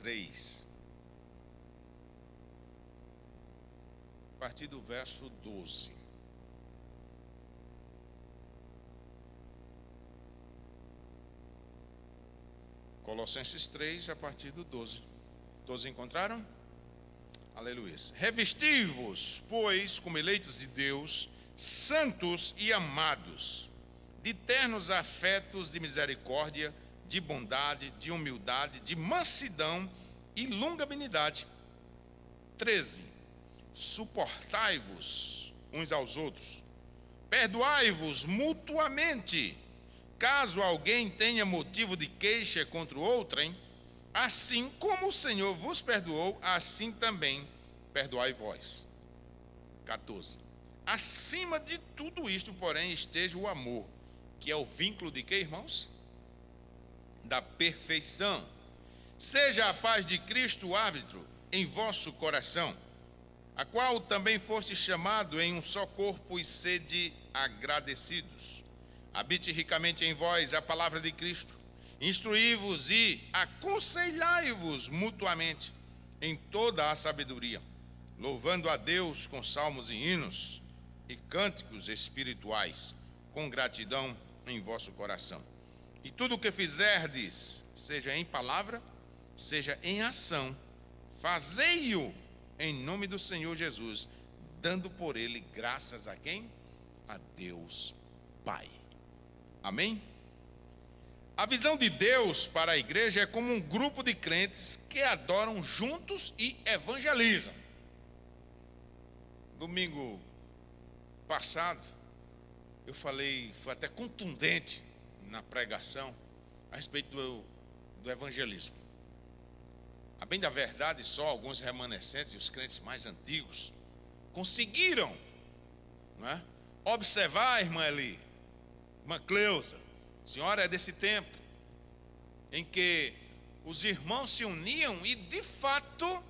3, a partir do verso 12. Colossenses 3, a partir do 12. Todos encontraram? Aleluia. Revesti-vos, pois, como eleitos de Deus, santos e amados, de ternos afetos de misericórdia, de bondade, de humildade, de mansidão e longanimidade. 13. Suportai-vos uns aos outros, perdoai-vos mutuamente, caso alguém tenha motivo de queixa contra outrem, assim como o Senhor vos perdoou, assim também perdoai vós. 14. Acima de tudo isto, porém, esteja o amor, que é o vínculo de quê, irmãos? Da perfeição. Seja a paz de Cristo o árbitro em vosso coração, a qual também foste chamado em um só corpo, e sede agradecidos. Habite ricamente em vós a palavra de Cristo, instruí-vos e aconselhai-vos mutuamente em toda a sabedoria, louvando a Deus com salmos e hinos e cânticos espirituais, com gratidão em vosso coração. E tudo o que fizerdes, seja em palavra, seja em ação, fazei-o em nome do Senhor Jesus, dando por ele graças a quem? A Deus Pai. Amém? A visão de Deus para a igreja é como um grupo de crentes que adoram juntos e evangelizam. Domingo passado, eu falei, foi até contundente na pregação, a respeito do evangelismo. A bem da verdade, só alguns remanescentes e os crentes mais antigos conseguiram, não é, observar a irmã Eli, irmã Cleusa, a senhora é desse tempo, em que os irmãos se uniam e de fato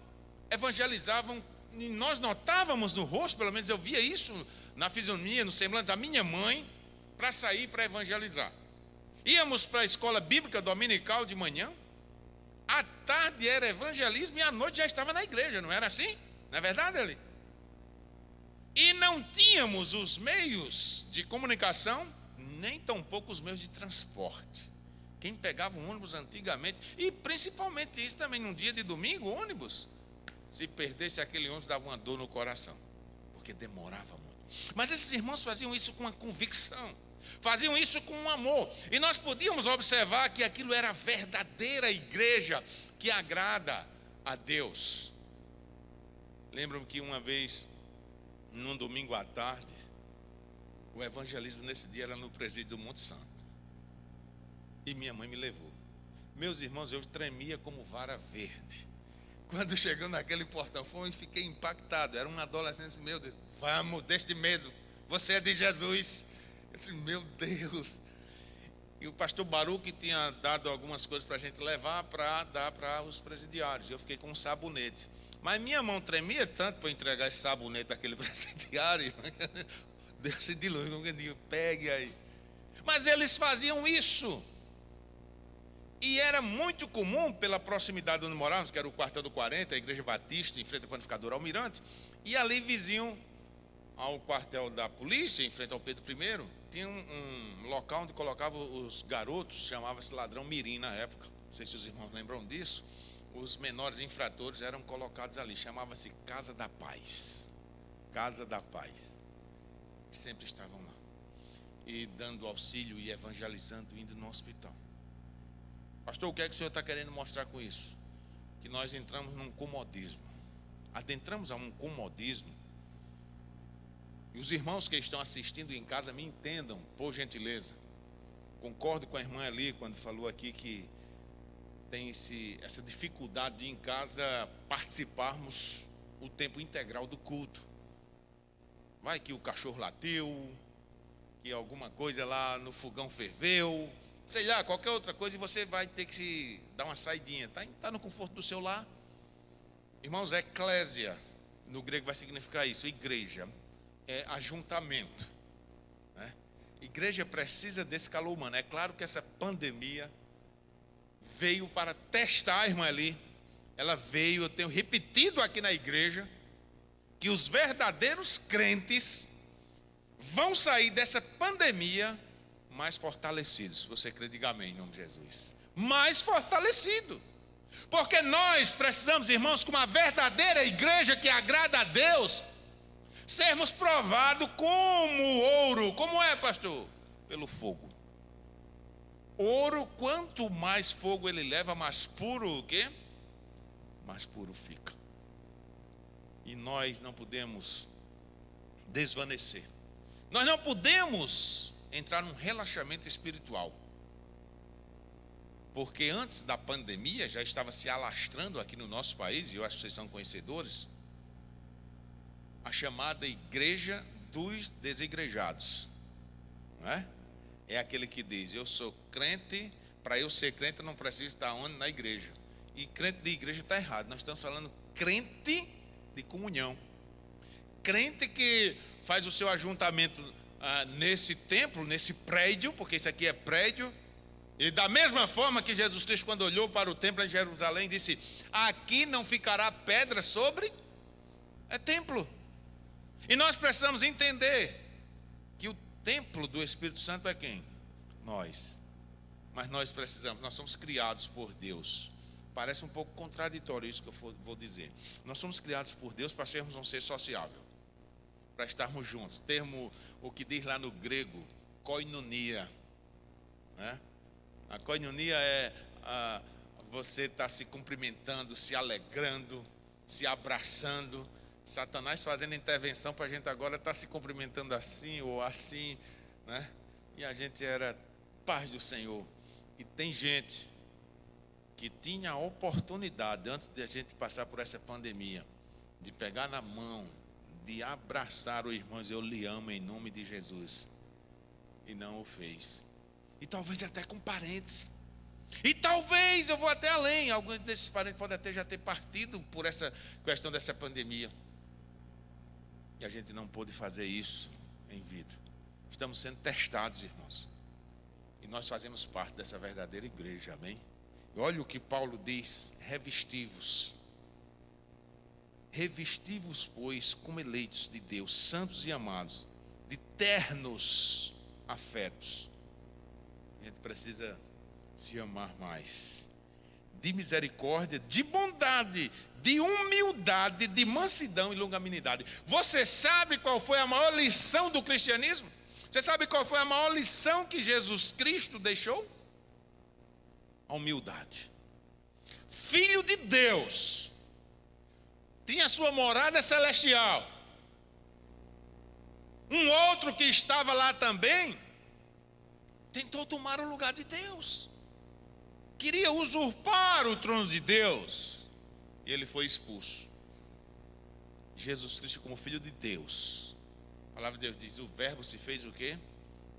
evangelizavam, e nós notávamos no rosto, pelo menos eu via isso na fisionomia, no semblante da minha mãe, para sair para evangelizar. Íamos para a escola bíblica dominical de manhã, à tarde era evangelismo e à noite já estava na igreja, não era assim? Não é verdade, Eli? E não tínhamos os meios de comunicação, nem tampouco os meios de transporte. Quem pegava um ônibus antigamente, e principalmente isso também num dia de domingo, ônibus, se perdesse aquele ônibus dava uma dor no coração, porque demorava muito. Mas esses irmãos faziam isso com uma convicção, faziam isso com um amor, e nós podíamos observar que aquilo era a verdadeira igreja que agrada a Deus. Lembro-me que uma vez, num domingo à tarde, o evangelismo nesse dia era no presídio do Monte Santo, e minha mãe me levou. Meus irmãos, eu tremia como vara verde. Quando chegou naquele portão, e fiquei impactado. Era um adolescente, meu Deus, vamos, deixe de medo, você é de Jesus. Eu disse, meu Deus. E o pastor Baruque tinha dado algumas coisas para a gente levar, para dar para os presidiários. Eu fiquei com um sabonete. Mas minha mão tremia tanto para entregar esse sabonete daquele presidiário. Desce de longe, como que eu digo, pegue aí. Mas eles faziam isso. E era muito comum, pela proximidade onde morávamos, que era o quartel do 40, a igreja batista, em frente ao panificador Almirante, e ali vizinho ao quartel da polícia, em frente ao Pedro I, tinha um local onde colocava os garotos, chamava-se Ladrão Mirim na época, não sei se os irmãos lembram disso, os menores infratores eram colocados ali, chamava-se Casa da Paz, Casa da Paz, e sempre estavam lá, e dando auxílio e evangelizando, indo no hospital. Pastor, o que é que o senhor está querendo mostrar com isso? Que nós entramos num comodismo, adentramos a um comodismo. E os irmãos que estão assistindo em casa me entendam, por gentileza. Concordo com a irmã ali quando falou aqui que tem essa dificuldade de em casa participarmos o tempo integral do culto. Vai que o cachorro latiu, que alguma coisa lá no fogão ferveu, sei lá, qualquer outra coisa, e você vai ter que se dar uma saidinha. Está no conforto do seu lar. Irmãos, eclésia, no grego vai significar isso, igreja, é ajuntamento, né? Igreja precisa desse calor humano. É claro que essa pandemia veio para testar a irmã ali, ela veio, eu tenho repetido aqui na igreja, que os verdadeiros crentes vão sair dessa pandemia mais fortalecidos. Se você crê, diga amém, em nome de Jesus. Mais fortalecido. Porque nós precisamos, irmãos, como uma verdadeira igreja que agrada a Deus, sermos provados como ouro. Como é, pastor? Pelo fogo. Ouro, quanto mais fogo ele leva, mais puro o quê? Mais puro fica. E nós não podemos desvanecer. Nós não podemos entrar num relaxamento espiritual. Porque antes da pandemia já estava se alastrando aqui no nosso país, e eu acho que vocês são conhecedores, a chamada igreja dos desigrejados. Não é? É aquele que diz, eu sou crente, para eu ser crente eu não preciso estar onde? Na igreja. E crente de igreja está errado, nós estamos falando crente de comunhão. Crente que faz o seu ajuntamento nesse templo, nesse prédio, porque isso aqui é prédio. E da mesma forma que Jesus Cristo, quando olhou para o templo em Jerusalém, disse, aqui não ficará pedra sobre, é templo. E nós precisamos entender que o templo do Espírito Santo é quem? Nós. Mas nós precisamos, nós somos criados por Deus. Parece um pouco contraditório isso que eu vou dizer. Nós somos criados por Deus para sermos um ser sociável, para estarmos juntos. Termo, o que diz lá no grego, koinonia, né? A koinonia é você estar se cumprimentando, se alegrando, se abraçando. Satanás fazendo intervenção para a gente agora estar se cumprimentando assim ou assim, né? E a gente era paz do Senhor. E tem gente que tinha a oportunidade, antes de a gente passar por essa pandemia, de pegar na mão, de abraçar o irmão e dizer, eu lhe amo em nome de Jesus. E não o fez. E talvez até com parentes. E talvez, eu vou até além, alguns desses parentes podem até já ter partido por essa questão dessa pandemia. E a gente não pôde fazer isso em vida. Estamos sendo testados, irmãos. E nós fazemos parte dessa verdadeira igreja, amém? E olha o que Paulo diz, revesti-vos. Revesti-vos, pois, como eleitos de Deus, santos e amados, de ternos afetos. A gente precisa se amar mais. De misericórdia, de bondade, de humildade, de mansidão e longanimidade. Você sabe qual foi a maior lição do cristianismo? Você sabe qual foi a maior lição que Jesus Cristo deixou? A humildade. Filho de Deus, tinha sua morada celestial. Um outro que estava lá também tentou tomar o lugar de Deus. Queria usurpar o trono de Deus. E ele foi expulso. Jesus Cristo, como Filho de Deus, a palavra de Deus diz, o verbo se fez o quê?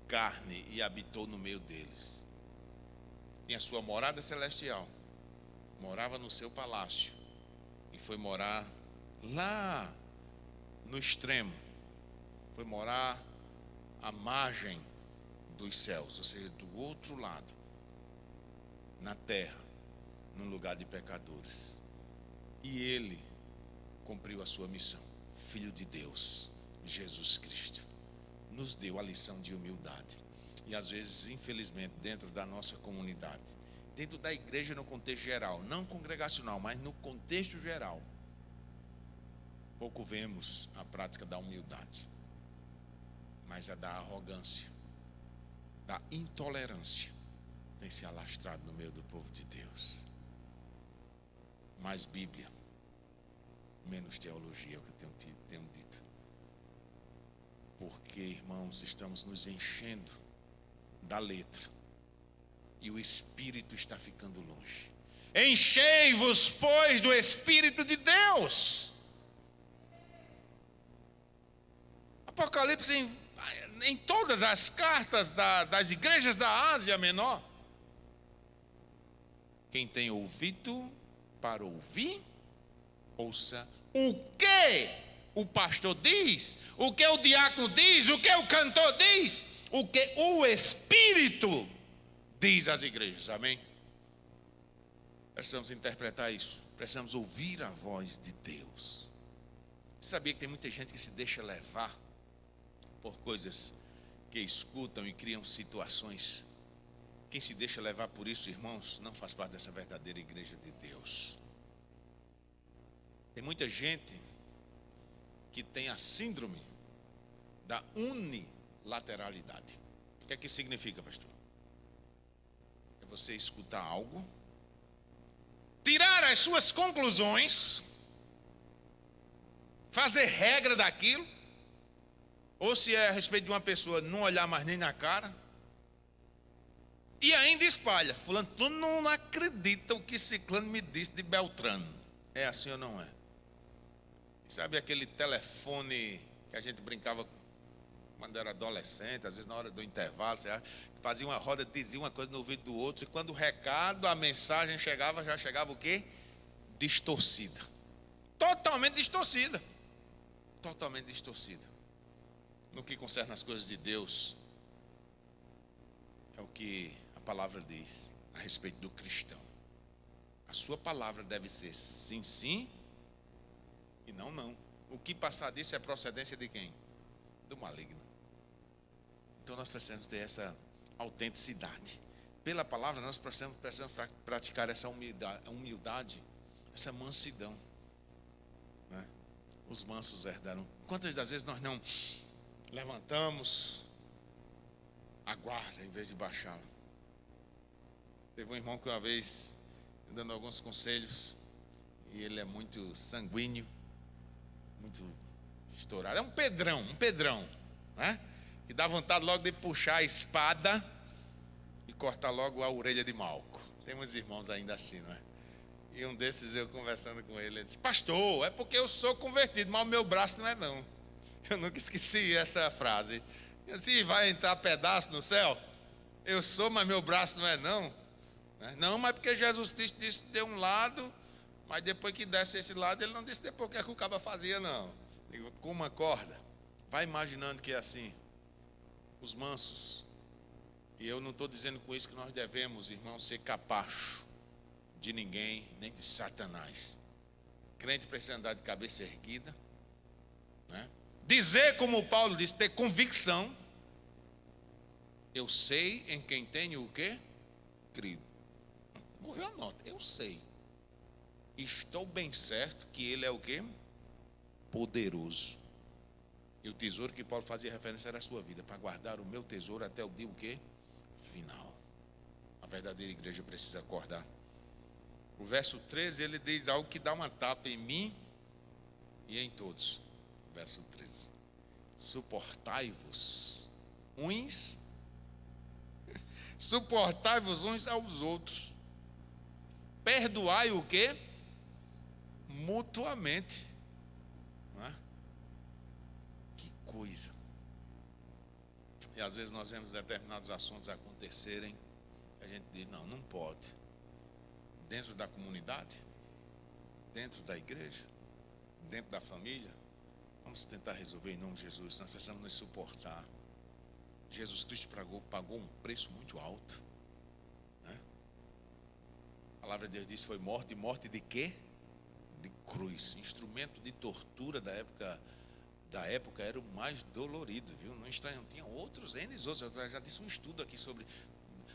Carne, e habitou no meio deles. Tinha sua morada celestial. Morava no seu palácio. E foi morar lá no extremo. Foi morar à margem dos céus, ou seja, do outro lado, na terra, num lugar de pecadores. E ele cumpriu a sua missão. Filho de Deus, Jesus Cristo, nos deu a lição de humildade. E às vezes, infelizmente, dentro da nossa comunidade, dentro da igreja no contexto geral, não congregacional, mas no contexto geral, pouco vemos a prática da humildade, mas a da arrogância, da intolerância, tem se alastrado no meio do povo de Deus. Mais Bíblia, menos teologia, é o que eu tenho dito. Porque, irmãos, estamos nos enchendo da letra e o Espírito está ficando longe. Enchei-vos, pois, do Espírito de Deus. Apocalipse em todas as cartas das igrejas da Ásia Menor. Quem tem ouvido para ouvir, ouça o que o pastor diz, o que o diácono diz, o que o cantor diz, o que o Espírito diz às igrejas, amém? Precisamos interpretar isso. Precisamos ouvir a voz de Deus. Sabia que tem muita gente que se deixa levar por coisas que escutam e criam situações. Quem se deixa levar por isso, irmãos, não faz parte dessa verdadeira igreja de Deus. Tem muita gente que tem a síndrome da unilateralidade. O que é que significa, pastor? É você escutar algo, tirar as suas conclusões, fazer regra daquilo, ou se é a respeito de uma pessoa, não olhar mais nem na cara, e ainda espalha. Fulano, tu não acredita o que Ciclano me disse de Beltrano. É assim ou não é? Sabe aquele telefone que a gente brincava quando era adolescente, às vezes na hora do intervalo, você fazia uma roda, dizia uma coisa no ouvido do outro, e quando o recado, a mensagem chegava, já chegava o quê? Distorcida. Totalmente distorcida. Totalmente distorcida. No que concerne as coisas de Deus, é o que a palavra diz a respeito do cristão. A sua palavra deve ser sim, sim, e não, não. O que passar disso é procedência de quem? Do maligno. Então nós precisamos ter essa autenticidade. Pela palavra nós precisamos praticar essa humildade, essa mansidão, né? Os mansos herdarão. Quantas das vezes nós não levantamos a guarda em vez de baixá-la? Teve um irmão que uma vez, dando alguns conselhos, e ele é muito sanguíneo, muito estourado. É um pedrão, né? Que dá vontade logo de puxar a espada e cortar logo a orelha de Malco. Temos irmãos ainda assim, não é? E um desses, eu conversando com ele disse: pastor, é porque eu sou convertido, mas o meu braço não é não. Eu nunca esqueci essa frase. Assim, vai entrar pedaço no céu? Eu sou, mas meu braço não é não. Não, mas porque Jesus Cristo disse de um lado, mas depois que desce esse lado, ele não disse depois o que é que o caba fazia, não. Digo, com uma corda. Vai imaginando que é assim. Os mansos. E eu não estou dizendo com isso que nós devemos, irmãos, ser capacho de ninguém, nem de Satanás. Crente precisa andar de cabeça erguida, né? Dizer, como o Paulo disse, ter convicção. Eu sei em quem tenho o quê? Crido. Morreu a nota. Eu sei. Estou bem certo que ele é o quê? Poderoso. E o tesouro que Paulo fazia referência era a sua vida, para guardar o meu tesouro até o dia o quê? Final. A verdadeira igreja precisa acordar. O verso 13, ele diz algo que dá uma tapa em mim e em todos. Verso 13. Suportai-vos uns aos outros. Perdoai o quê? Mutuamente. Não é? Que coisa. E às vezes nós vemos determinados assuntos acontecerem, a gente diz, não, não pode. Dentro da comunidade, dentro da igreja, dentro da família, vamos tentar resolver em nome de Jesus. Nós precisamos nos suportar. Jesus Cristo pagou um preço muito alto, né? A palavra de Deus diz: foi morte, e morte de quê? De cruz. Instrumento de tortura da época era o mais dolorido, viu? Não estranho, tinha outros, outros. Eu já disse um estudo aqui sobre,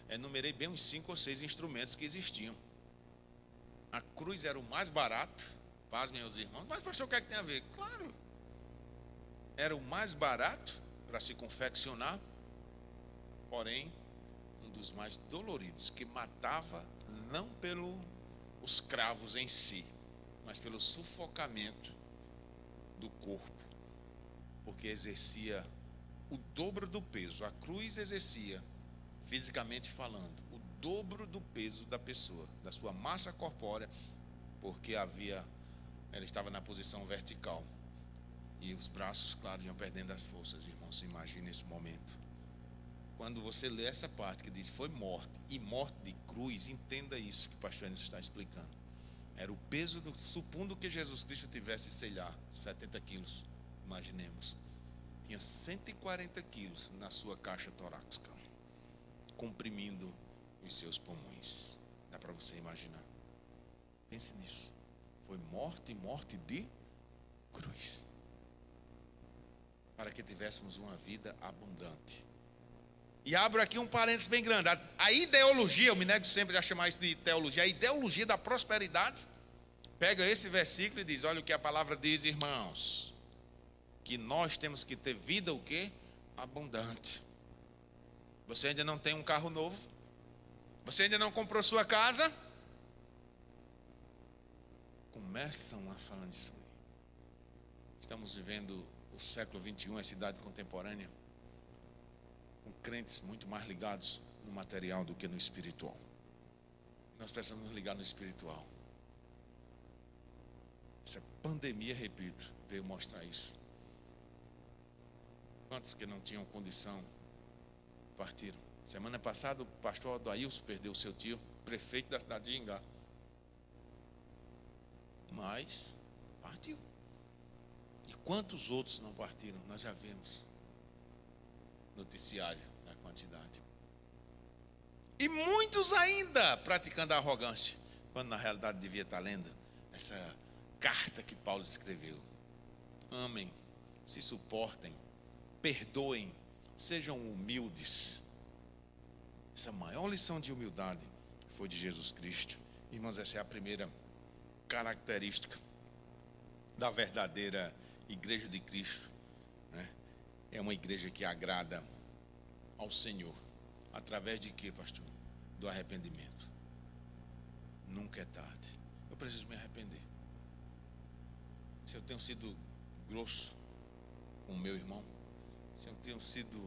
enumerei bem uns 5 ou 6 instrumentos que existiam. A cruz era o mais barato, paz, meus irmãos. Mas pastor, o que é que tem a ver? Claro, era o mais barato para se confeccionar, porém um dos mais doloridos, que matava não pelos cravos em si, mas pelo sufocamento do corpo, porque exercia o dobro do peso. A cruz exercia, fisicamente falando, o dobro do peso da pessoa, da sua massa corpórea, porque ela estava na posição vertical. E os braços, claro, iam perdendo as forças, irmãos. Imagine esse momento. Quando você lê essa parte que diz foi morte, e morte de cruz, entenda isso que o pastor Enes está explicando. Era o peso, supondo que Jesus Cristo tivesse, sei lá, 70 quilos, imaginemos. Tinha 140 quilos na sua caixa torácica, comprimindo os seus pulmões. Dá para você imaginar. Pense nisso. Foi morte e morte de cruz. Para que tivéssemos uma vida abundante. E abro aqui um parênteses bem grande. A ideologia, eu me nego sempre a chamar isso de teologia, a ideologia da prosperidade, pega esse versículo e diz, olha o que a palavra diz, irmãos, que nós temos que ter vida o quê? Abundante. Você ainda não tem um carro novo? Você ainda não comprou sua casa? Começam a falar disso aí. Estamos vivendo o século XXI, a cidade contemporânea, com crentes muito mais ligados no material do que no espiritual. Nós precisamos nos ligar no espiritual. Essa pandemia, repito, veio mostrar isso. Quantos que não tinham condição partiram? Semana passada o pastor Adailson perdeu o seu tio, prefeito da cidade de Ingá. Mas partiu. E quantos outros não partiram? Nós já vemos noticiário da quantidade. E muitos ainda praticando a arrogância, quando na realidade devia estar lendo essa carta que Paulo escreveu. Amem, se suportem, perdoem, sejam humildes. Essa maior lição de humildade foi de Jesus Cristo. Irmãos, essa é a primeira característica da verdadeira igreja de Cristo, né? É uma igreja que agrada ao Senhor. Através de quê, pastor? Do arrependimento. Nunca é tarde. Eu preciso me arrepender. Se eu tenho sido grosso com o meu irmão, se eu tenho sido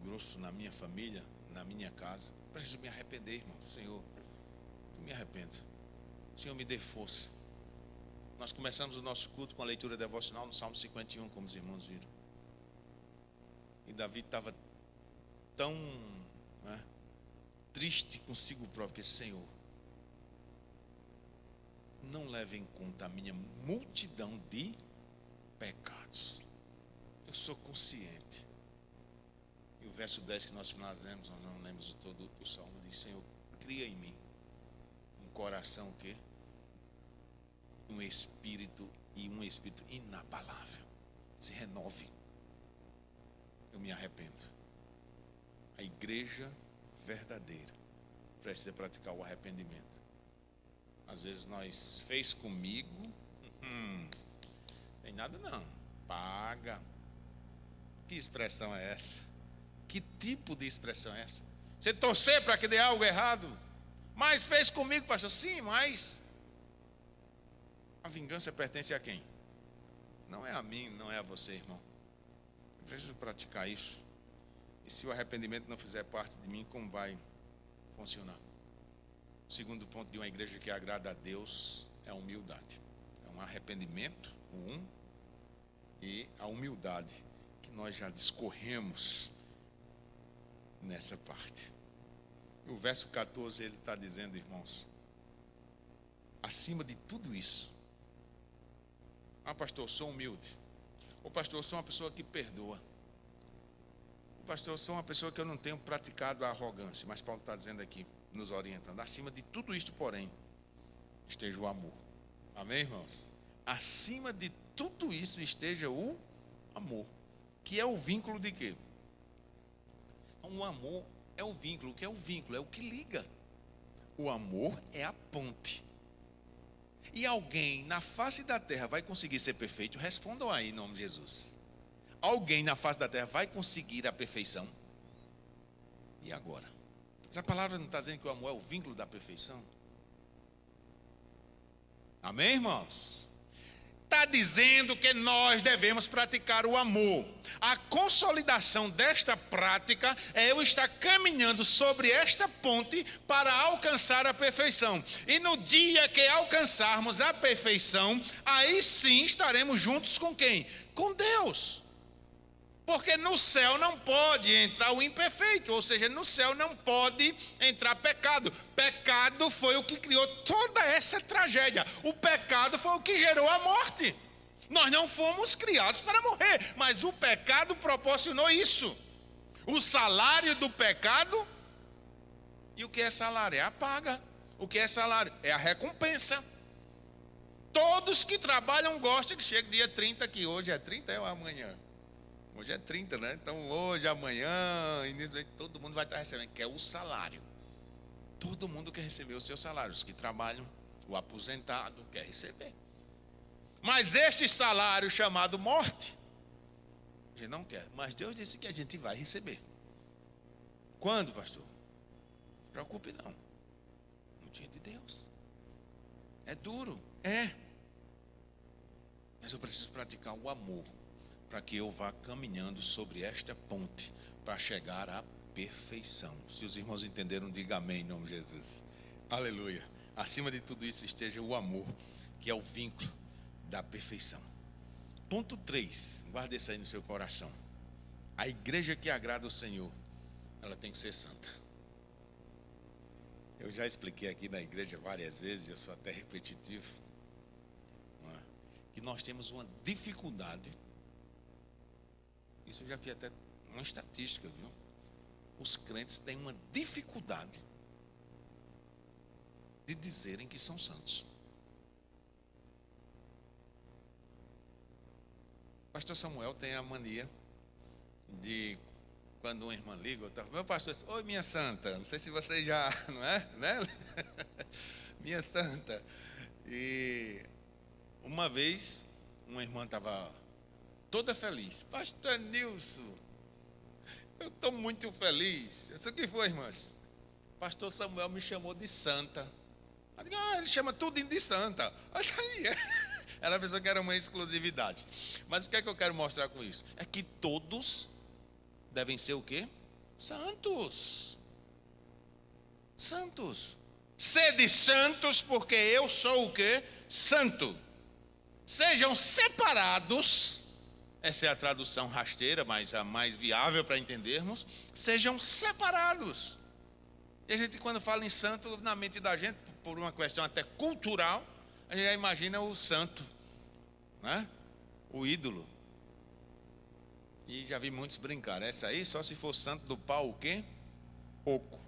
grosso na minha família, na minha casa, preciso me arrepender, irmão. Senhor, eu me arrependo. Senhor, me dê força. Nós começamos o nosso culto com a leitura devocional no Salmo 51, como os irmãos viram. E Davi estava tão triste consigo próprio, porque Senhor, não leve em conta a minha multidão de pecados. Eu sou consciente. E o verso 10 que nós finalizamos, nós não lemos o todo o salmo, diz, Senhor, cria em mim um coração que um espírito inabalável. Se renove. Eu me arrependo. A igreja verdadeira precisa praticar o arrependimento. Às vezes nós fez comigo, tem nada não, paga. Que expressão é essa? Que tipo de expressão é essa? Você torcer para que dê algo errado, mas fez comigo, pastor. Sim, mas a vingança pertence a quem? Não é a mim, não é a você, irmão. Eu preciso praticar isso. E se o arrependimento não fizer parte de mim, como vai funcionar? O segundo ponto de uma igreja que agrada a Deus é a humildade. É um arrependimento, e a humildade, que nós já discorremos nessa parte. E o verso 14, ele está dizendo, irmãos, acima de tudo isso, pastor, eu sou humilde. Pastor, eu sou uma pessoa que perdoa. Pastor, eu sou uma pessoa que eu não tenho praticado a arrogância. Mas Paulo está dizendo aqui, nos orientando, acima de tudo isto, porém, esteja o amor. Amém, irmãos? Acima de tudo isso esteja o amor, que é o vínculo de quê? O amor é o vínculo. O que é o vínculo? É o que liga. O amor é a ponte. E alguém na face da terra vai conseguir ser perfeito? Respondam aí em nome de Jesus. Alguém na face da terra vai conseguir a perfeição? E agora? Essa palavra não está dizendo que o amor é o vínculo da perfeição? Amém, irmãos? Está dizendo que nós devemos praticar o amor. A consolidação desta prática é eu estar caminhando sobre esta ponte para alcançar a perfeição. E no dia que alcançarmos a perfeição, aí sim estaremos juntos com quem? Com Deus. Porque no céu não pode entrar o imperfeito, ou seja, no céu não pode entrar pecado. Pecado foi o que criou toda essa tragédia. O pecado foi o que gerou a morte. Nós não fomos criados para morrer, mas o pecado proporcionou isso. O salário do pecado, e o que é salário? É a paga. O que é salário? É a recompensa. todos que trabalham gostam que chegue dia 30, que hoje é 30 ou amanhã? Hoje é 30, né? Então hoje, amanhã, todo mundo vai estar recebendo, que é o salário. Todo mundo quer receber o seu salário. Os que trabalham, o aposentado quer receber. Mas este salário chamado morte, a gente não quer. Mas Deus disse que a gente vai receber. Quando, pastor? Não se preocupe não. No dia de Deus. É duro? É. Mas eu preciso praticar o amor, para que eu vá caminhando sobre esta ponte, para chegar à perfeição. Se os irmãos entenderam, diga amém em nome de Jesus. Aleluia. Acima de tudo isso esteja o amor, que é o vínculo da perfeição. Ponto 3, guarde isso aí no seu coração. A igreja que agrada o Senhor, ela tem que ser santa. Eu já expliquei aqui na igreja várias vezes, eu sou até repetitivo, que nós temos uma dificuldade. Isso eu já fiz até uma estatística, viu? Os crentes têm uma dificuldade de dizerem que são santos. Pastor Samuel tem a mania de, quando uma irmã liga, meu pastor diz, oi minha santa, não sei se você já, não é? Né? Minha santa. E uma vez, uma irmã estava toda feliz. Pastor Nilson, eu estou muito feliz. Eu disse, o que foi, irmãs? Pastor Samuel me chamou de santa. Eu digo, ele chama tudo de santa. Aí, ela pensou que era uma exclusividade. Mas o que é que eu quero mostrar com isso? É que todos devem ser o quê? Santos. Santos. Sede santos, porque eu sou o quê? Santo. Sejam separados. Essa é a tradução rasteira, mas a mais viável para entendermos. Sejam separados. E a gente, quando fala em santo, na mente da gente, por uma questão até cultural, a gente já imagina o santo, né? O ídolo. E já vi muitos brincar. Essa aí, só se for santo do pau, o quê? Oco.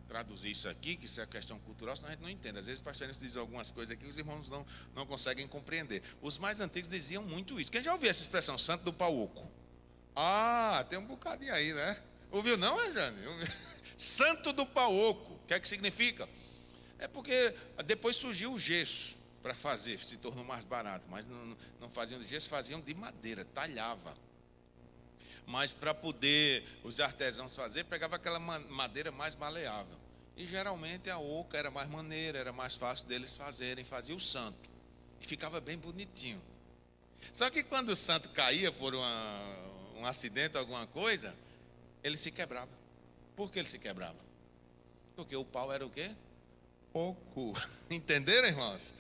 Traduzir isso aqui, que isso é questão cultural, senão a gente não entende. Às vezes o pastor diz algumas coisas aqui que os irmãos não conseguem compreender. Os mais antigos diziam muito isso. Quem já ouviu essa expressão, santo do pau oco? Ah, tem um bocadinho aí, né? Ouviu não, Jane? Santo do pau oco. O que é que significa? É porque depois surgiu o gesso para fazer, se tornou mais barato. Mas não faziam de gesso, faziam de madeira, talhava. Mas para poder os artesãos fazer, pegava aquela madeira mais maleável. E geralmente a oca era mais maneira, era mais fácil deles fazerem, fazia o santo. E ficava bem bonitinho. Só que quando o santo caía por um acidente, alguma coisa, ele se quebrava. Por que ele se quebrava? Porque o pau era o quê? Oco. Entenderam, irmãos?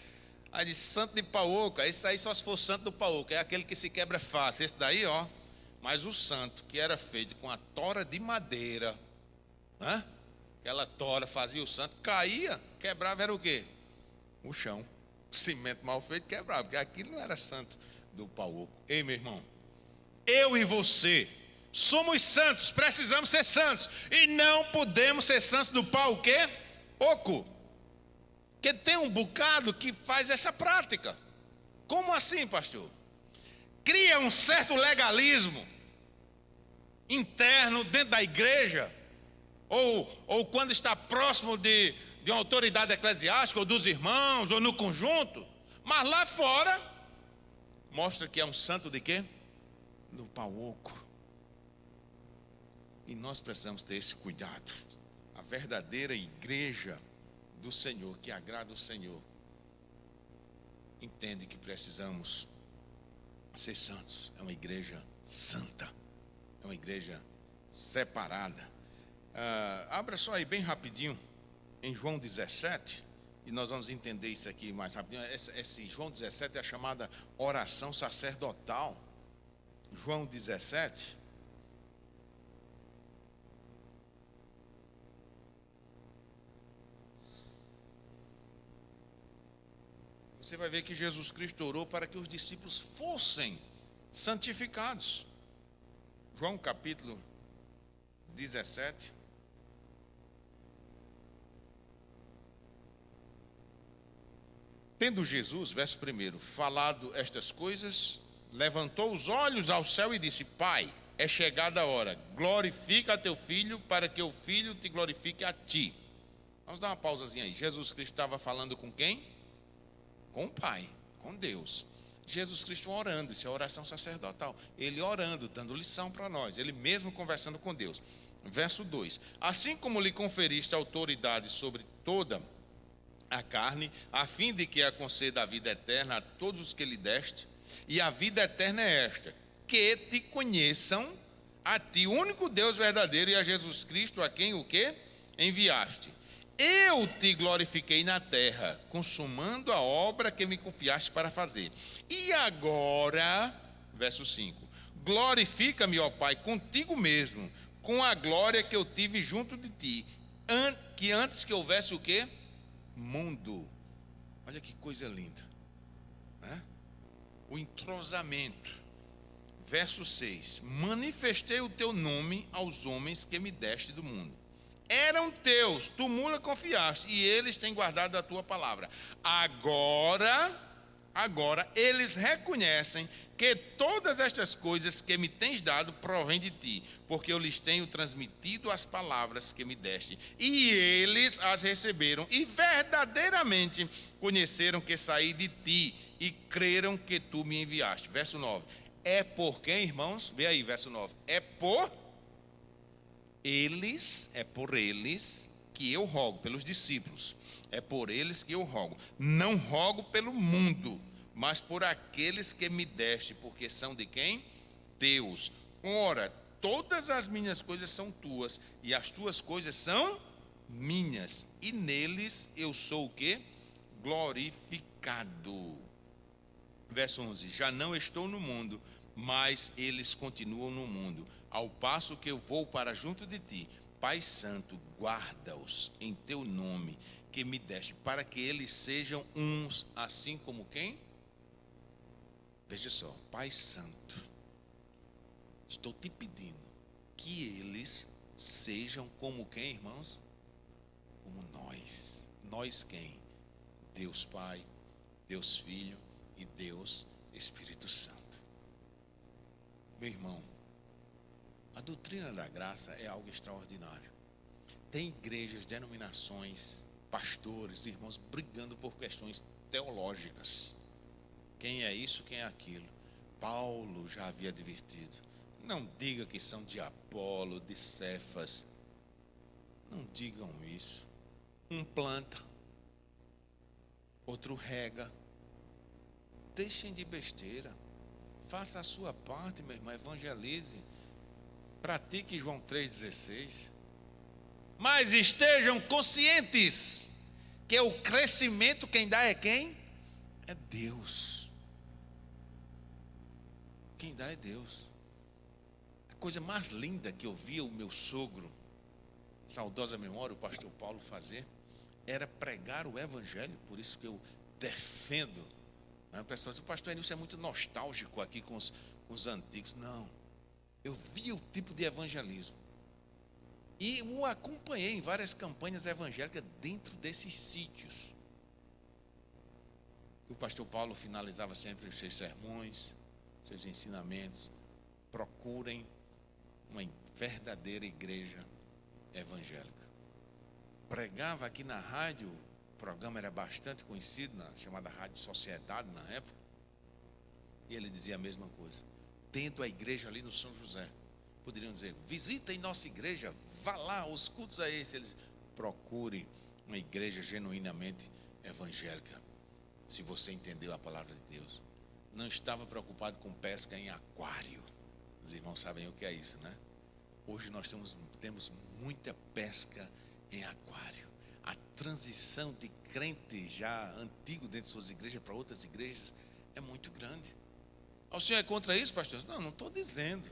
Aí diz santo de pau oco. Esse aí só se for santo do pau oco. É aquele que se quebra fácil. Esse daí, ó. Mas o santo, que era feito com a tora de madeira, né? Aquela tora fazia o santo, caía, quebrava, era o quê? O chão. O cimento mal feito quebrava, porque aquilo não era santo do pau oco. Ei, meu irmão, eu e você somos santos, precisamos ser santos, e não podemos ser santos do pau o quê? Oco. Porque tem um bocado que faz essa prática. Como assim, pastor? Cria um certo legalismo interno dentro da igreja, ou quando está próximo de uma autoridade eclesiástica, ou dos irmãos, ou no conjunto, mas lá fora, mostra que é um santo de quê? Do pau oco. E nós precisamos ter esse cuidado. A verdadeira igreja do Senhor, que agrada o Senhor, entende que precisamos ser santos. É uma igreja santa, é uma igreja separada. Abra só aí bem rapidinho em João 17, e nós vamos entender isso aqui mais rapidinho. Esse João 17 é a chamada oração sacerdotal. João 17. Você vai ver que Jesus Cristo orou para que os discípulos fossem santificados. João capítulo 17. Tendo Jesus, verso 1, falado estas coisas, levantou os olhos ao céu e disse: Pai, é chegada a hora, glorifica a teu filho, para que o filho te glorifique a ti. Vamos dar uma pausazinha aí. Jesus Cristo estava falando com quem? Com o Pai, com Deus. Jesus Cristo orando, isso é oração sacerdotal. Ele orando, dando lição para nós, ele mesmo conversando com Deus. Verso 2: Assim como lhe conferiste autoridade sobre toda a carne, a fim de que a conceda a vida eterna a todos os que lhe deste, e a vida eterna é esta, que te conheçam a ti, o único Deus verdadeiro, e a Jesus Cristo, a quem o quê? Enviaste. Eu te glorifiquei na terra, consumando a obra que me confiaste para fazer. E agora, verso 5, glorifica-me, ó Pai, contigo mesmo, com a glória que eu tive junto de ti, que antes que houvesse o quê? Mundo. Olha que coisa linda, né? O entrosamento. Verso 6: manifestei o teu nome aos homens que me deste do mundo. Eram teus, tu me confiaste, e eles têm guardado a tua palavra. Agora eles reconhecem que todas estas coisas que me tens dado provêm de ti, porque eu lhes tenho transmitido as palavras que me deste, e eles as receberam, e verdadeiramente conheceram que saí de ti, e creram que tu me enviaste. Verso 9: é por quem, irmãos? Vê aí, verso 9: é por eles que eu rogo, pelos discípulos, é por eles que eu rogo. Não rogo pelo mundo, mas por aqueles que me deste, porque são de quem? Teus. Ora, todas as minhas coisas são tuas, e as tuas coisas são minhas, e neles eu sou o quê? Glorificado. Verso 11: já não estou no mundo, mas eles continuam no mundo, ao passo que eu vou para junto de ti. Pai Santo, guarda-os em teu nome que me deste, para que eles sejam uns, assim como quem? Veja só, Pai Santo, estou te pedindo que eles sejam como quem, irmãos? Como nós. Nós quem? Deus Pai, Deus Filho e Deus Espírito Santo. Meu irmão, a doutrina da graça é algo extraordinário. Tem igrejas, denominações, pastores, irmãos brigando por questões teológicas. Quem é isso, quem é aquilo? Paulo já havia advertido: não diga que são de Apolo, de Cefas. Não digam isso. Um planta, outro rega. Deixem de besteira. Faça a sua parte, meu irmão, evangelize. Pratique João 3,16. Mas estejam conscientes que o crescimento quem dá é quem? É Deus. Quem dá é Deus. A coisa mais linda que eu via o meu sogro, saudosa memória, o pastor Paulo, fazer, era pregar o evangelho. Por isso que eu defendo. O pessoal diz: o pastor Enilson é muito nostálgico aqui com os antigos. Não, eu vi o tipo de evangelismo e o acompanhei em várias campanhas evangélicas dentro desses sítios. O pastor Paulo finalizava sempre os seus sermões, seus ensinamentos: procurem uma verdadeira igreja evangélica. Pregava aqui na rádio. O programa era bastante conhecido, chamada Rádio Sociedade na época. E ele dizia a mesma coisa. Tendo a igreja ali no São José, poderiam dizer: visitem nossa igreja, vá lá, os cultos a esse. Eles: procure uma igreja genuinamente evangélica. Se você entendeu a palavra de Deus. Não estava preocupado com pesca em aquário. Os irmãos sabem o que é isso, né? Hoje nós temos muita pesca em aquário. A transição de crente já antigo dentro de suas igrejas para outras igrejas é muito grande. O senhor é contra isso, pastor? Não, não estou dizendo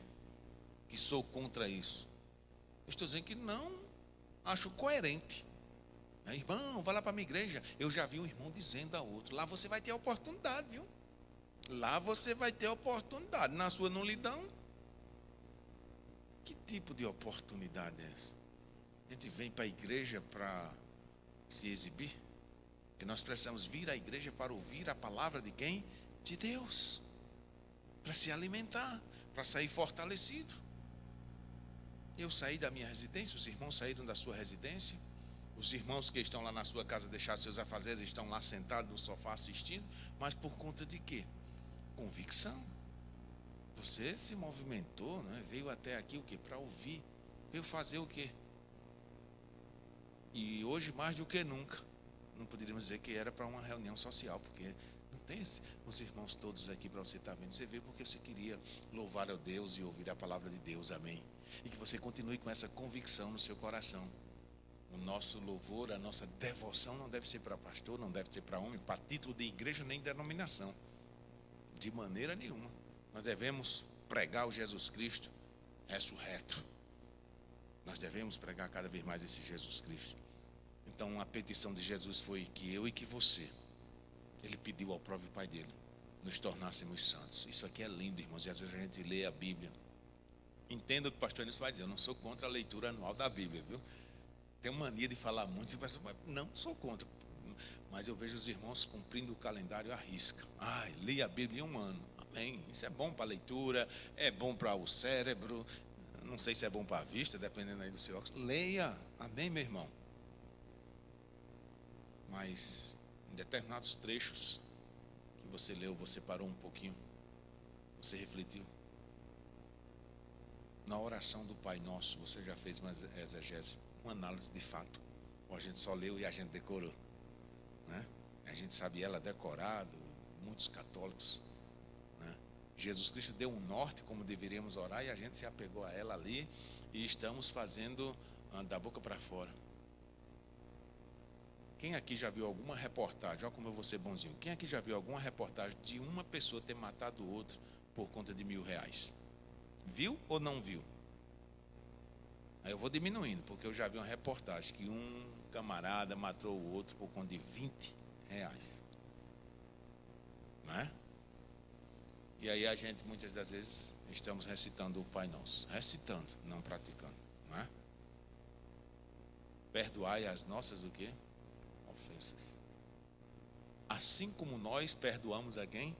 que sou contra isso. Eu estou dizendo que não acho coerente. Irmão, vai lá para a minha igreja. Eu já vi um irmão dizendo a outro: lá você vai ter a oportunidade, viu? Lá você vai ter a oportunidade. Na sua não lhe dão. Que tipo de oportunidade é essa? A gente vem para a igreja para se exibir? Que nós precisamos vir à igreja para ouvir a palavra de quem? De Deus. Para se alimentar, para sair fortalecido. Eu saí da minha residência, os irmãos saíram da sua residência. Os irmãos que estão lá na sua casa, deixaram seus afazeres, estão lá sentados no sofá assistindo. Mas por conta de quê? Convicção. Você se movimentou, né? Veio até aqui o quê? Para ouvir. Veio fazer o quê? E hoje mais do que nunca, não poderíamos dizer que era para uma reunião social, porque não tem os irmãos todos aqui para você estar vendo. Você veio porque você queria louvar a Deus e ouvir a palavra de Deus, amém. E que você continue com essa convicção no seu coração. O nosso louvor, a nossa devoção não deve ser para pastor, não deve ser para homem, para título de igreja nem denominação. De maneira nenhuma. Nós devemos pregar o Jesus Cristo ressurreto. Nós devemos pregar cada vez mais esse Jesus Cristo. Então a petição de Jesus foi que eu e que você, ele pediu ao próprio Pai dele, nos tornássemos santos. Isso aqui é lindo, irmãos, e às vezes a gente lê a Bíblia. Entenda o que o pastor Enes vai dizer, eu não sou contra a leitura anual da Bíblia, viu? Tem uma mania de falar muito, mas não sou contra. Mas eu vejo os irmãos cumprindo o calendário à risca. Li a Bíblia em um ano. Amém. Isso é bom para a leitura, é bom para o cérebro. Não sei se é bom para a vista, dependendo aí do seu óculos. Leia. Amém, meu irmão. Mas em determinados trechos que você leu, você parou um pouquinho. Você refletiu. Na oração do Pai Nosso, você já fez uma exegese, uma análise de fato. Ou a gente só leu e a gente decorou, né? A gente sabe ela decorado, muitos católicos, né? Jesus Cristo deu um norte como deveríamos orar e a gente se apegou a ela ali e estamos fazendo da boca para fora. Quem aqui já viu alguma reportagem, olha como eu vou ser bonzinho, quem aqui já viu alguma reportagem de uma pessoa ter matado o outro por conta de R$1.000? Viu ou não viu? Aí eu vou diminuindo, porque eu já vi uma reportagem que um camarada matou o outro por conta de R$20. Não é? E aí a gente, muitas das vezes, estamos recitando o Pai Nosso. Recitando, não praticando. Não é? Perdoai as nossas o quê? Ofensas. Assim como nós perdoamos a quem?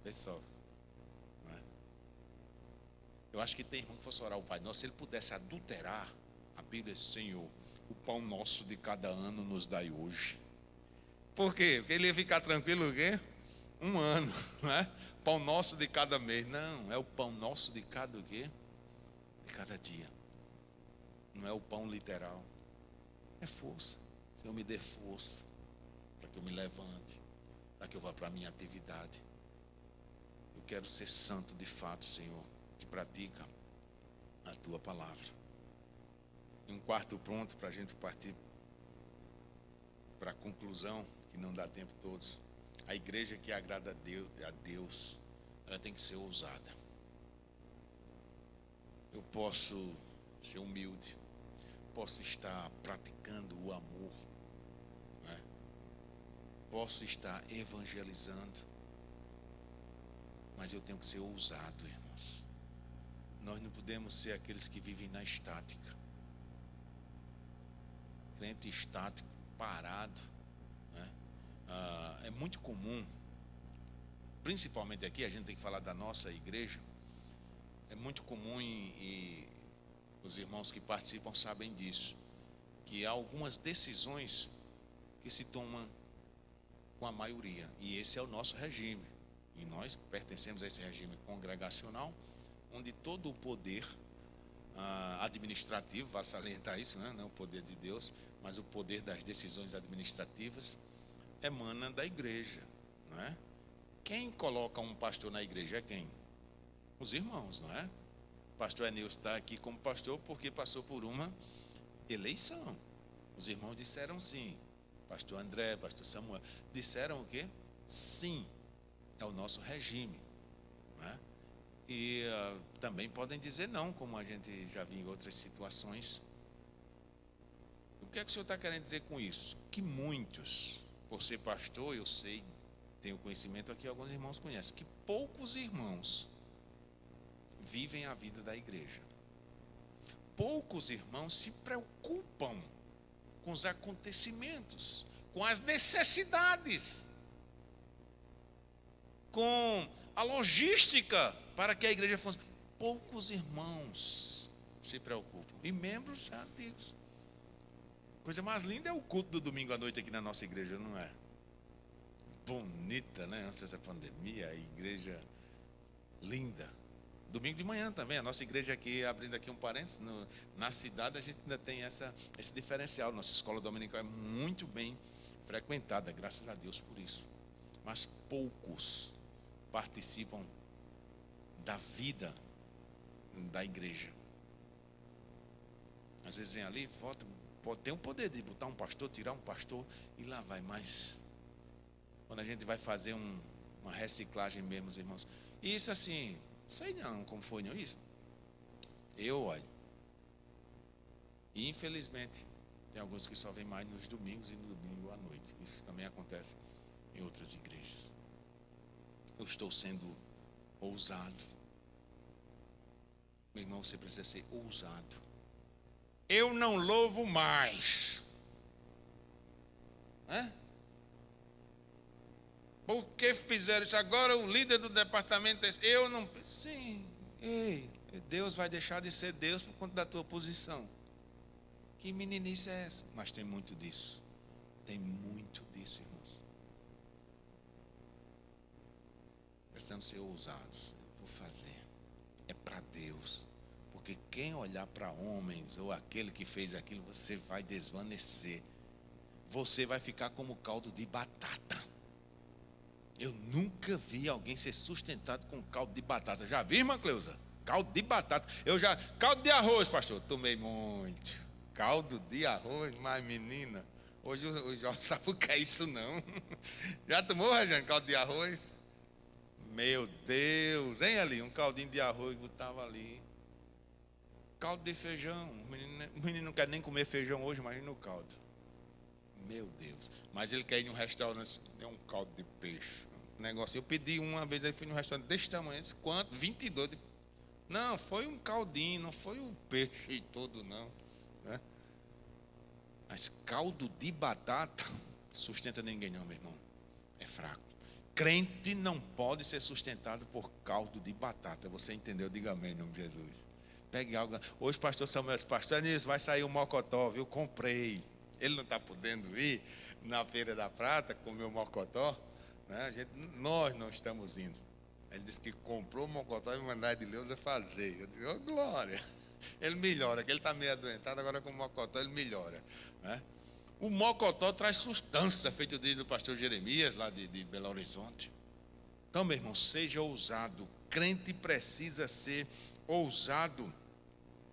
Pessoal. Eu acho que tem irmão que fosse orar o Pai Nosso, se ele pudesse adulterar a Bíblia, Senhor, o pão nosso de cada ano nos dai hoje. Por quê? Porque ele ia ficar tranquilo o quê? Um ano, né? Pão nosso de cada mês. Não, é o pão nosso de cada o quê? De cada dia. Não é o pão literal. É força. Senhor, me dê força para que eu me levante, para que eu vá para a minha atividade. Eu quero ser santo de fato, Senhor, que pratica a tua palavra. E um quarto ponto para a gente partir para a conclusão, que não dá tempo todos. A igreja que agrada a Deus, ela tem que ser ousada. Eu posso ser humilde, posso estar praticando o amor, né? Posso estar evangelizando, mas eu tenho que ser ousado, irmãos. Nós não podemos ser aqueles que vivem na estática. Crente estático, parado, né? É muito comum, principalmente aqui, a gente tem que falar da nossa igreja. É muito comum e os irmãos que participam sabem disso, que há algumas decisões que se tomam com a maioria, e esse é o nosso regime, e nós pertencemos a esse regime congregacional, onde todo o poder administrativo, vale salientar isso, né? Não o poder de Deus, mas o poder das decisões administrativas emana da igreja, não é? Quem coloca um pastor na igreja é quem? Os irmãos, não é? O pastor Enilson está aqui como pastor porque passou por uma eleição. Os irmãos disseram sim. Pastor André, pastor Samuel, disseram o quê? Sim, é o nosso regime, não é? E também podem dizer não, como a gente já viu em outras situações. O que é que o senhor está querendo dizer com isso? Que muitos, por ser pastor, eu sei, tenho conhecimento aqui, alguns irmãos conhecem, que poucos irmãos vivem a vida da igreja. Poucos irmãos se preocupam com os acontecimentos, com as necessidades, com a logística para que a igreja fosse. Poucos irmãos se preocupam, e membros já antigos. Coisa mais linda é o culto do domingo à noite aqui na nossa igreja, não é? Bonita, né? Antes dessa pandemia, a igreja linda. Domingo de manhã também, a nossa igreja aqui, abrindo aqui um parênteses, na cidade a gente ainda tem esse diferencial. Nossa escola dominical é muito bem frequentada, graças a Deus por isso. Mas poucos participam da vida da igreja. Às vezes vem ali, volta, tem o poder de botar um pastor, tirar um pastor e lá vai. Mas quando a gente vai fazer uma reciclagem mesmo, os irmãos, isso assim, sei não como foi não isso. Eu olho. E infelizmente tem alguns que só vêm mais nos domingos e no domingo à noite. Isso também acontece em outras igrejas. Eu estou sendo ousado. Meu irmão, você precisa ser ousado. Eu não louvo mais. Por que fizeram isso? Agora o líder do departamento é esse. Eu não. Sim, ei, Deus vai deixar de ser Deus por conta da tua posição. Que meninice é essa? Mas tem muito disso. Tem muito disso, irmãos. Precisamos ser ousados. Eu vou fazer. É para Deus. Porque quem olhar para homens ou aquele que fez aquilo, você vai desvanecer. Você vai ficar como caldo de batata. Eu nunca vi alguém ser sustentado com caldo de batata. Já vi, irmã Cleusa? Caldo de batata. Caldo de arroz, pastor. Tomei muito. Caldo de arroz, mas menina, hoje o Jorge sabe o que é isso não. Já tomou, Rejane, caldo de arroz? Meu Deus, hein ali, um caldinho de arroz botava ali. Caldo de feijão, o menino não quer nem comer feijão hoje, imagina o caldo. Meu Deus, mas ele quer ir em um restaurante, deu um caldo de peixe. Um negócio, eu pedi uma vez, aí fui num restaurante desse tamanho, disse, quanto? 22. Não, foi um caldinho, não foi o peixe todo não. Né? Mas caldo de batata, sustenta ninguém não, meu irmão. É fraco. Crente não pode ser sustentado por caldo de batata. Você entendeu? Diga amém, em nome de Jesus. Pegue algo. Hoje, pastor Samuel disse, pastor Anísio, vai sair o mocotó, viu? Comprei. Ele não está podendo ir na Feira da Prata comer o mocotó. Né? Nós não estamos indo. Ele disse que comprou o mocotó e mandar de Leusa fazer. Eu disse, ô glória. Ele melhora, que ele está meio adoentado, agora com o mocotó ele melhora. Né? O mocotó traz sustância, feito desde o pastor Jeremias, lá de Belo Horizonte. Então, meu irmão, seja ousado. Crente precisa ser ousado.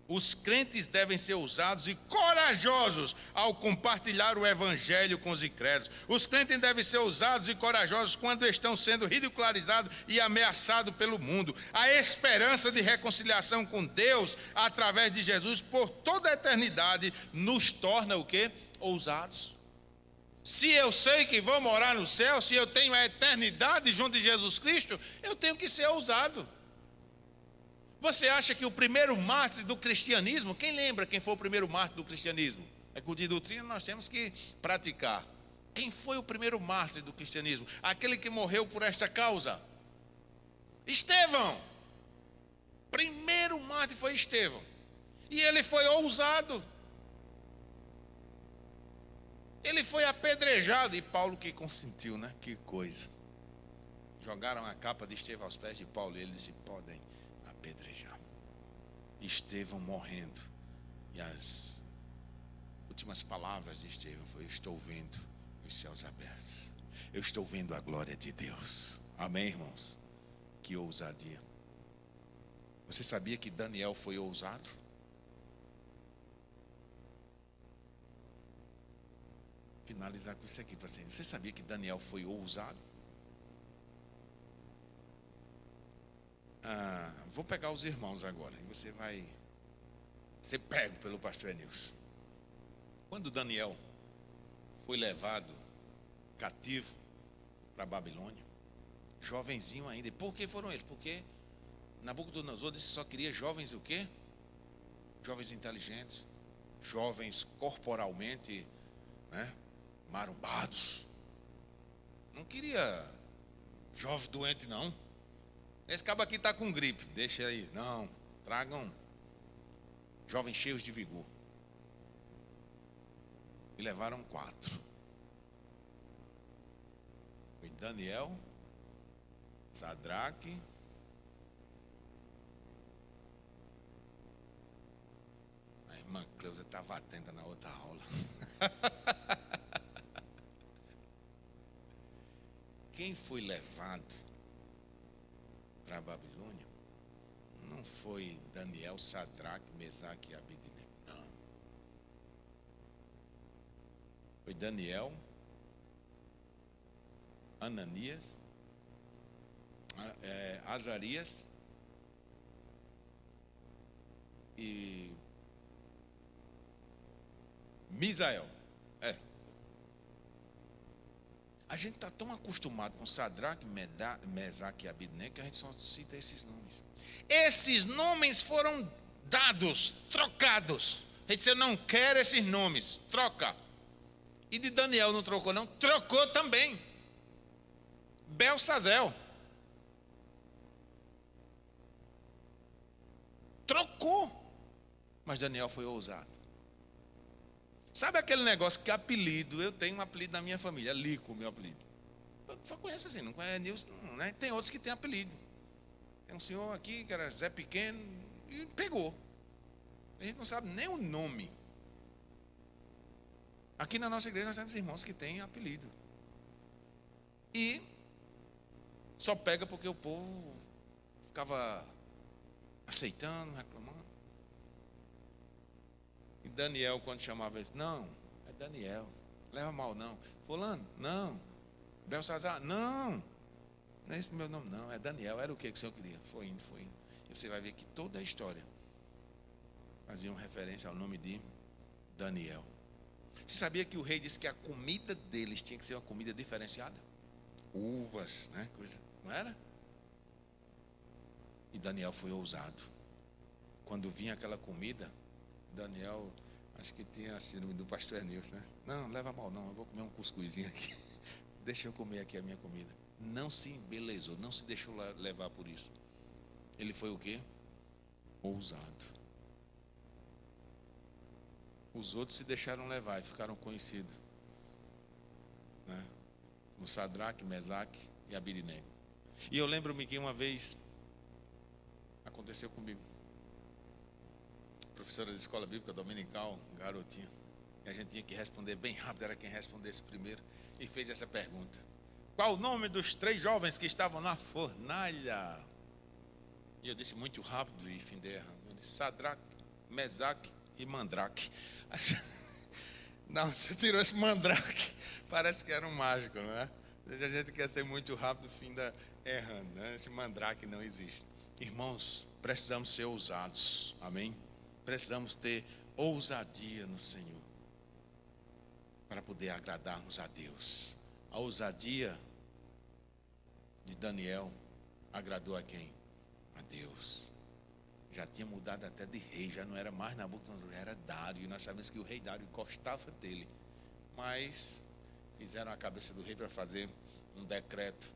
Os crentes devem ser ousados e corajosos ao compartilhar o evangelho com os incrédulos. Os crentes devem ser ousados e corajosos quando estão sendo ridicularizados e ameaçados pelo mundo. A esperança de reconciliação com Deus através de Jesus por toda a eternidade nos torna o quê? Ousados. Se eu sei que vou morar no céu, se eu tenho a eternidade junto de Jesus Cristo, eu tenho que ser ousado. Você acha que o primeiro mártir do cristianismo, quem lembra quem foi o primeiro mártir do cristianismo? É que o de doutrina nós temos que praticar. Quem foi o primeiro mártir do cristianismo? Aquele que morreu por esta causa? Estevão. Primeiro mártir foi Estevão. E ele foi ousado. Ele foi apedrejado. E Paulo que consentiu, né? Que coisa. Jogaram a capa de Estevão aos pés de Paulo. E ele disse, podem apedrejar. Estevão morrendo. E as últimas palavras de Estevão foi, estou vendo os céus abertos. Eu estou vendo a glória de Deus. Amém, irmãos? Que ousadia. Você sabia que Daniel foi ousado? Finalizar com isso aqui para você. Você sabia que Daniel foi ousado? Vou pegar os irmãos agora. E você vai ser pego pelo pastor Enilson. Quando Daniel foi levado cativo para a Babilônia, jovenzinho ainda. E por que foram eles? Porque Nabucodonosor disse que só queria jovens o quê? Jovens inteligentes, jovens corporalmente né? Marombados. Não queria jovem doente, não. Esse cabo aqui está com gripe, deixa aí. Não, tragam jovens cheios de vigor. E levaram 4. Foi Daniel, Sadraque, a irmã Cleusa estava atenta na outra aula. Quem foi levado para a Babilônia não foi Daniel, Sadraque, Mesaque e Abednego, não. Foi Daniel, Ananias, Azarias e Misael. A gente está tão acostumado com Sadraque, Mesaque e Abednego que a gente só cita esses nomes. Esses nomes foram dados, trocados. A gente disse, eu não quero esses nomes, troca. E de Daniel não trocou não? Trocou também. Belsazel. Trocou. Mas Daniel foi ousado. Sabe aquele negócio que apelido, eu tenho um apelido na minha família, é Lico, meu apelido. Eu só conheço assim, não conhece Nilson, não, né? Tem outros que têm apelido. Tem um senhor aqui que era Zé Pequeno e pegou. A gente não sabe nem o nome. Aqui na nossa igreja nós temos irmãos que têm apelido. E só pega porque o povo ficava aceitando, reclamando. E Daniel, quando chamava ele, não, é Daniel, leva mal não. Fulano, não. Belsazar, não. Não é esse meu nome, não, é Daniel. Era o que o senhor queria? Foi indo, foi indo. E você vai ver que toda a história fazia uma referência ao nome de Daniel. Você sabia que o rei disse que a comida deles tinha que ser uma comida diferenciada? Uvas, né? Coisa, não era? E Daniel foi ousado. Quando vinha aquela comida, Daniel, acho que tinha a síndrome do pastor Nilson, né? Não, leva mal não, eu vou comer um cuscuzinho aqui. Deixa eu comer aqui a minha comida. Não se embelezou, não se deixou levar por isso. Ele foi o quê? Ousado. Os outros se deixaram levar e ficaram conhecidos, né? Como Sadraque, Mesaque e Abednego. E eu lembro-me que uma vez aconteceu comigo. Professora de escola bíblica dominical, garotinha, e a gente tinha que responder bem rápido, era quem respondesse primeiro, e fez essa pergunta: qual o nome dos 3 jovens que estavam na fornalha? E eu disse muito rápido e findei errando. Eu disse Sadraque, Mesaque e Mandrake. Não, você tirou esse Mandrake, parece que era um mágico, não é? A gente quer ser muito rápido, finda errando, né? Esse Mandrake não existe. Irmãos, precisamos ser ousados, amém? Precisamos ter ousadia no Senhor para poder agradarmos a Deus. A ousadia de Daniel agradou a quem? A Deus. Já tinha mudado até de rei, já não era mais Nabucodonosor, era Dário. E nós sabemos que o rei Dário gostava dele. Mas fizeram a cabeça do rei para fazer um decreto.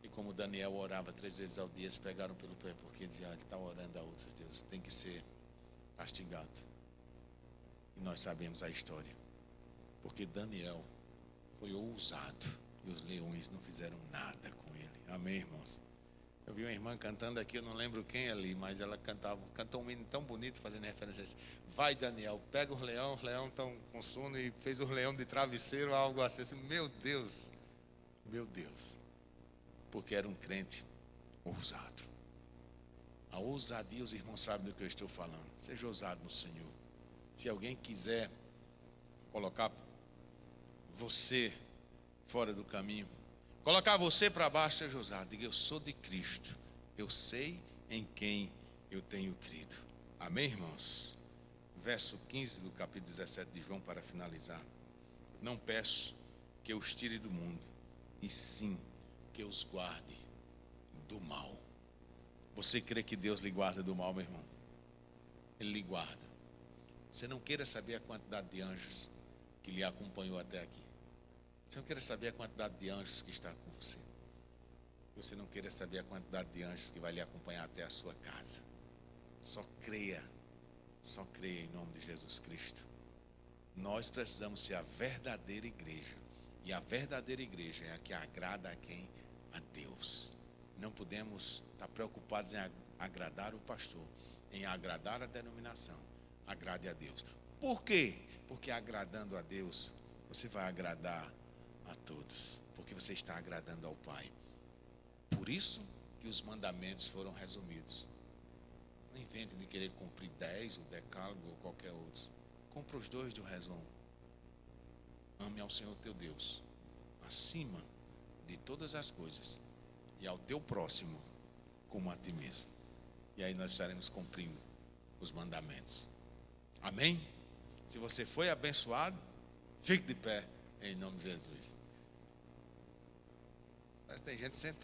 E como Daniel orava 3 vezes ao dia, eles pegaram pelo pé, porque diziam, ele está orando a outros deuses, tem que ser castigado. E nós sabemos a história, porque Daniel foi ousado e os leões não fizeram nada com ele. Amém, irmãos? Eu vi uma irmã cantando aqui, eu não lembro quem ali, mas ela cantou um hino tão bonito, fazendo referência a isso. Vai, Daniel, pega os leões estão com sono, e fez os leões de travesseiro, algo assim. Meu Deus, porque era um crente ousado. A ousadia, os irmãos sabem do que eu estou falando. Seja ousado no Senhor. Se alguém quiser colocar você fora do caminho, colocar você para baixo, seja ousado. Diga, eu sou de Cristo. Eu sei em quem eu tenho crido. Amém, irmãos? Verso 15 do capítulo 17 de João, para finalizar. Não peço que eu os tire do mundo, e sim que eu os guarde do mal. Você crê que Deus lhe guarda do mal, meu irmão? Ele lhe guarda. Você não queira saber a quantidade de anjos que lhe acompanhou até aqui. Você não queira saber a quantidade de anjos que está com você. Você não queira saber a quantidade de anjos que vai lhe acompanhar até a sua casa. Só creia em nome de Jesus Cristo. Nós precisamos ser a verdadeira igreja. E a verdadeira igreja é a que agrada a quem? A Deus. Não podemos estar preocupados em agradar o pastor, em agradar a denominação. Agrade a Deus. Por quê? Porque agradando a Deus, você vai agradar a todos. Porque você está agradando ao Pai. Por isso que os mandamentos foram resumidos. Não invente de querer cumprir 10, o decálogo ou qualquer outro. Compra os 2 do resumo. Ame ao Senhor teu Deus, acima de todas as coisas, e ao teu próximo como a ti mesmo. E aí nós estaremos cumprindo os mandamentos. Amém? Se você foi abençoado, fique de pé em nome de Jesus. Mas tem gente sentada.